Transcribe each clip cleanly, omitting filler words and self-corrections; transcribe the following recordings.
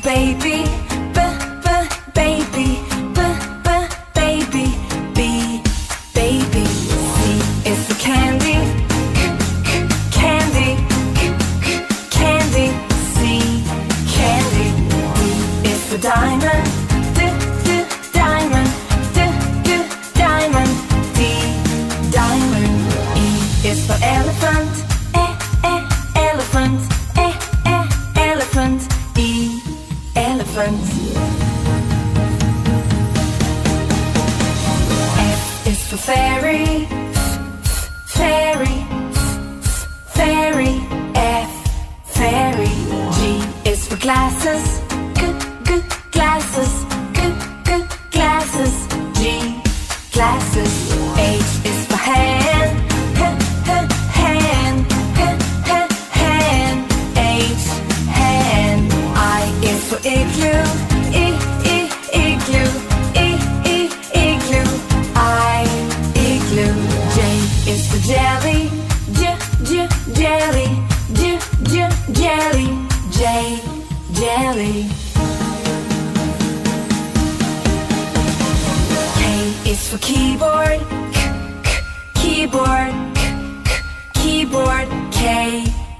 baby, baby, baby, B, baby. C is for candy, candy, candy, C, candy. D is for diamond, diamond, diamond, D, diamond. E is for elephant, elephant, elephant, E, elephant. F is for fairy, fairy, fairy, F, fairy. G is for glasses, glasses, glasses, G, glasses. H is for hand, hand, hand, H, hand. I is for igloo, igloo, igloo, I, igloo. J is for jelly, jelly, jelly, J, jelly. K is for keyboard, keyboard, keyboard, K,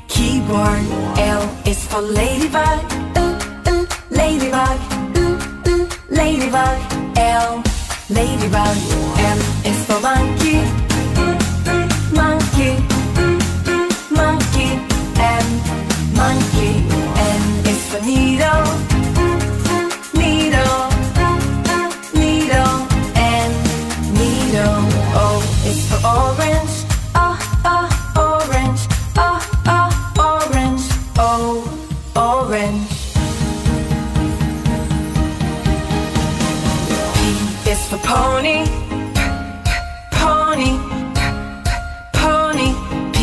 keyboard. L is for ladybug, ladybug, ladybug, L, ladybug. M is for monkey, monkey, monkey, M, monkey. N is for needle, needle, needle, N, needle. O is for orange, orange, orange, O, orange. P is for pony, pony, pony, P,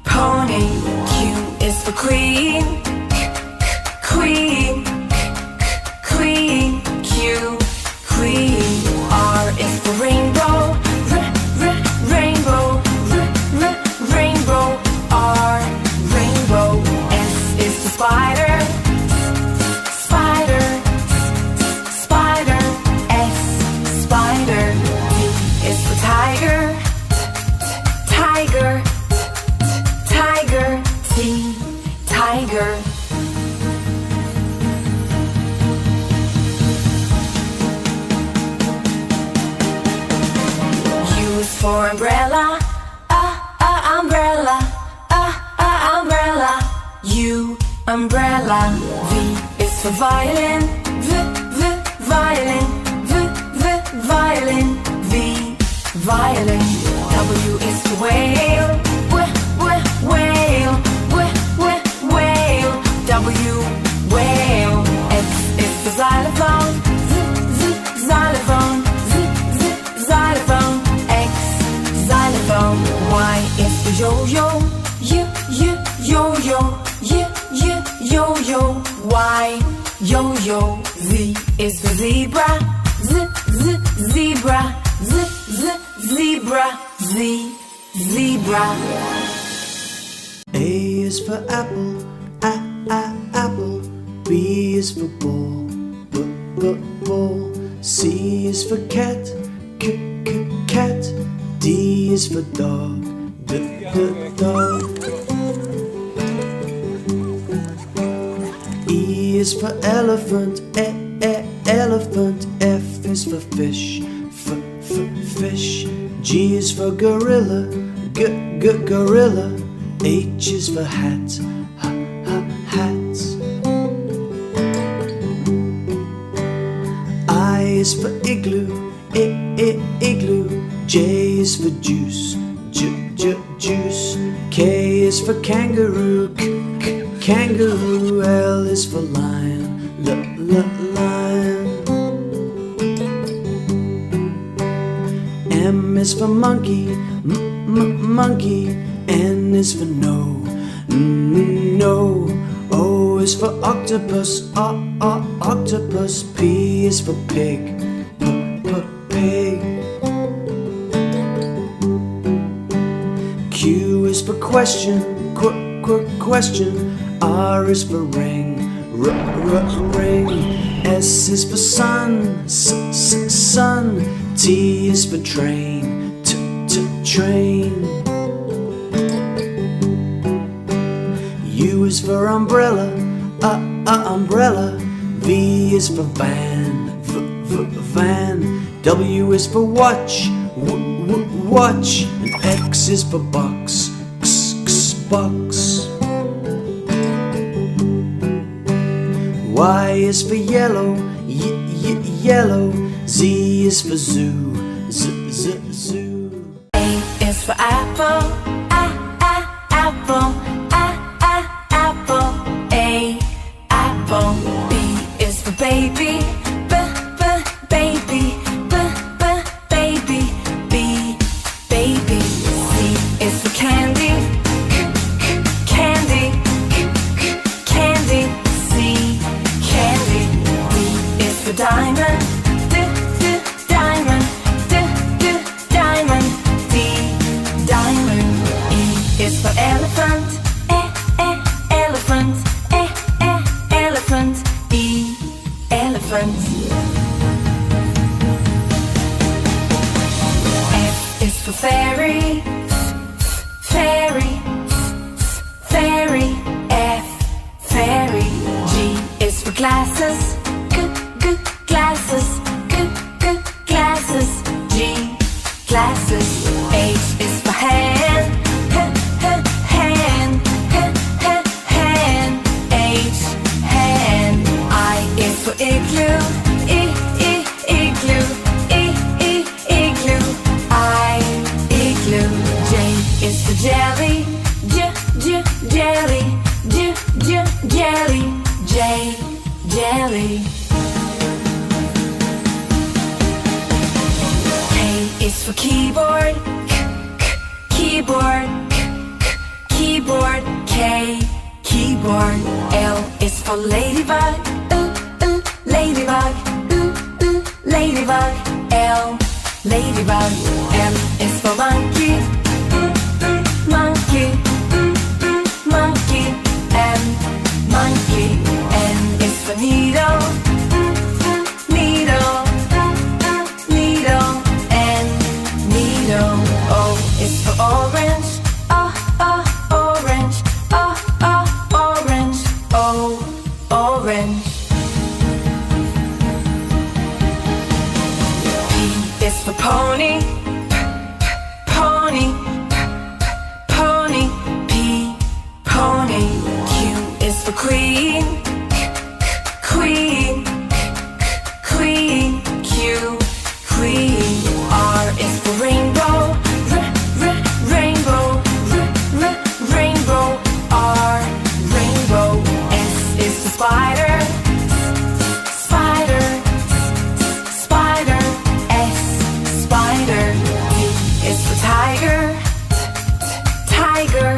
pony. Q is for queen, queen, queen, Q, queen. R is for rainbow, rainbow, rainbow, R, rainbow. S is for spider, spider, spider, S, spider. T is for tiger, tiger, tiger, T, tiger. U is for umbrella, umbrella, umbrella, U, umbrella. V is for violin, violin, violin, V, violin. W is for whale, whale, whale, W, whale. X is for xylophone, xylophone, xylophone, X, xylophone. Y is for yo-yo, yo-yo, yo-yo, Y, yo-yo. Z is for zebra, zebra, zebra, Z, zebra. A is for apple, apple. B is for ball, ball. C is for cat, cat. D is for dog, dog. E is for elephant, elephant. F is for fish, fish. G is for gorilla, gorilla. H is for hat, hat. I is for igloo, igloo. J is for juice, juice. K is for kangaroo, kangaroo. L is for lion, lion. M is for monkey, monkey. N is for no, no. O is for octopus, octopus. P is for pig, pig. Q is for question, question. R is for ring, ring. S is for sun, sun. T is for train, train. U is for umbrella, umbrella. V is for van, van. W is for watch, watch. And X is for box, box. Y is for yellow, yellow. Z is for zoo, zoo. A is for apple, apple, apple. A, apple. B is for baby, baby, baby. B, baby. C is for candy, candy, candy. C, candy. D is for diamond, diamond, diamond. D, diamond. E is for elephant, elephant, elephant. E, elephant. F is for fairy, fairy, fairy. F, fairy. G is for glasses, glasses, glasses. G, glasses. H is for hand, hand, hand. H, hand. I is for igloo, igloo, igloo. I, igloo. J is for jelly, jelly, jelly. J, jelly. K is for keyboard, keyboard, keyboard. K, keyboard. L is for ladybug, ladybug, ladybug. L, ladybug. M is for monkey, monkey, monkey. M, monkey. N is for needle, needle, needle. N, needle. O is for orange, orange, orange. O, orange. P is for pony, pony, pony. P, pony. Q is for queen, queen, queen. Q, queen. R is for rainbow, rainbow, rainbow. R, rainbow. S is for spider, spider, spider. S, spider. T is for tiger, tiger,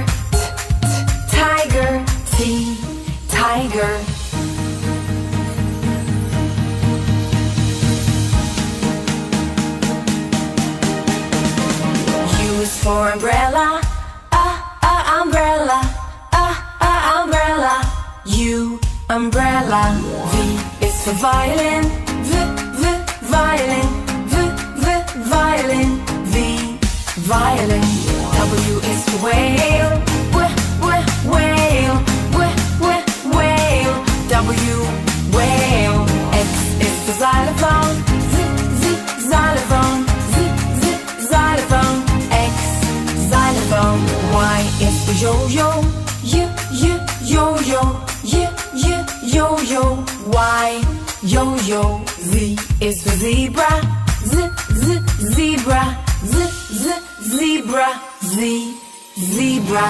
tiger. T, tiger. U is for umbrella, umbrella, umbrella. U, umbrella. V is for violin, violin, violin. V, violin. W is for whale, whale, whale. W, whale. X is for xylophone, xylophone, xylophone. X, xylophone. Y is for yo-yo, yo-yo, yo-yo. Y, yo-yo. Z is for zebra, zebra, zebra. Z, zebra.